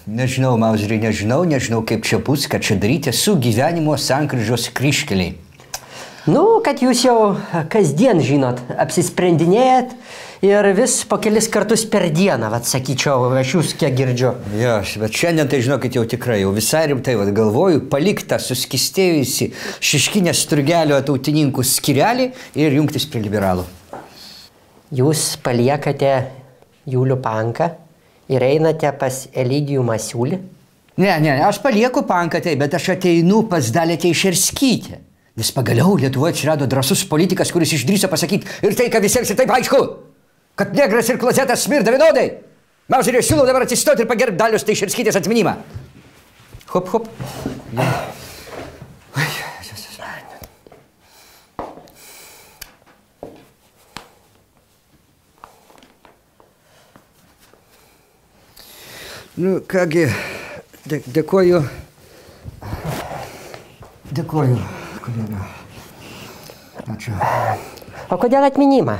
Nežinau, Mauzeri, nežinau, kaip čia bus, kad čia daryti su gyvenimo sankryžos kryžkeliai. Nu, kad jūs jau kasdien žinot, apsisprendinėjat ir vis po kelis kartus per dieną, vat sakyčiau, aš jūs kiek girdžiu. Jo, bet šiandien tai žinokit jau tikrai, jau visai rimtai, vat galvoju, paliktą suskistėjusi Šeškinės Turgelio tautininkų skyrelį ir jungtis prie liberalų. Jūs paliekate Julių Panką ir einate pas Eligijų Masiulį? Ne, aš palieku Panką, tai, bet aš ateinu pas Dalią Teišerskytę. Vis pagaliau Lietuvoje atsirado drąsus politikas, kuris išdrįso pasakyti ir tai, kad visiems ir taip aišku, kad negras ir klozetas smirda vienodai. Mauzeri, siūlau dabar atsistoti ir pagerbti Dalios Teišerskytės atminimą. Hop, hop. Ja. Nu, kągi, dėkoju. Dėkoju, kolega. Ačiū. O kodėl atminimą?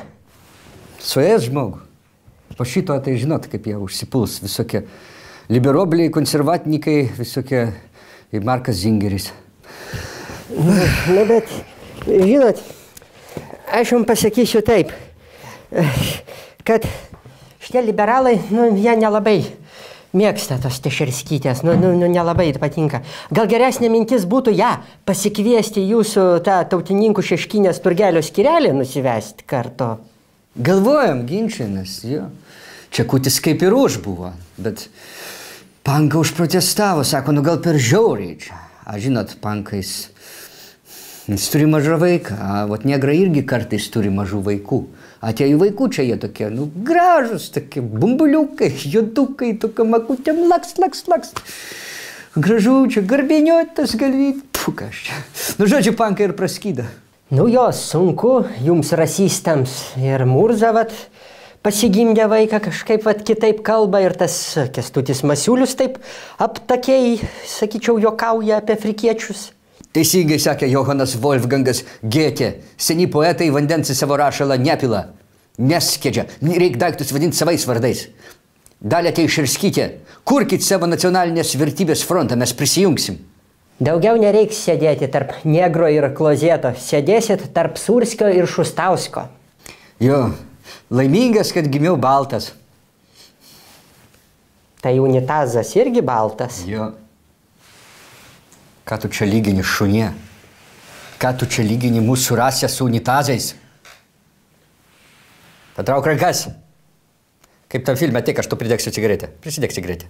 Suės žmogų. Po šito, tai žinot, kaip jie užsipuls. Visokie liberobliai, konservatinikai, visokie Markas Zingeris. Na, bet, žinot, aš jums pasakysiu taip, kad šitie liberalai, nu, jie nelabai mėgsta tos Teišerskytės, nelabai patinka. Gal geresnė mintis būtų ją pasikviesti jūsų tą tautininkų Šeškinės Turgelio skyrelį nusivesti kartu? Galvojam, ginčiamės, jo. Čia kutis kaip ir už buvo, bet Panka užprotestavo, sako, nu gal per žiauriai čia. A, žinot, Pankais, jis turi mažą vaiką, vat negrai irgi kartais turi mažų vaikų. Atėjo vaikų čia jie tokie, nu, gražus, tokie bumbuliukai, juodukai, tokia makutėm, laks. Gražu, čia garbiniuotas galvyti, pukas čia. Nu, žodžiu, Pankai ir praskyda. Nu, jos sunku, jums rasistams ir Murza, vat, pasigimdė vaiką, kažkaip, vat, kitaip kalba ir tas Kęstutis Masiulis taip aptakiai, sakyčiau, juokauja apie afrikiečius. Teisingai sakė Johanas Wolfgangas Gėtė. Seni poetai vandens į savo rašalą nepila, neskedžia, reik daiktus vadinti savais vardais. Dalia Teišerskytė, kurkit savo nacionalinės vertybės frontą, mes prisijungsim. Daugiau nereiks sėdėti tarp negro ir klozeto, sėdėsit tarp Surskio ir Šustausko. Jo, laimingas, kad gimiau baltas. Tai unitazas irgi baltas. Jo. Ką tu čia lygini, šunie? Ką tu čia lygini mūsų rasę su unitazais? Patrauk rankas. Kaip tam filme, tik aš tu pridegsiu cigaretę. Prisidėk cigaretę.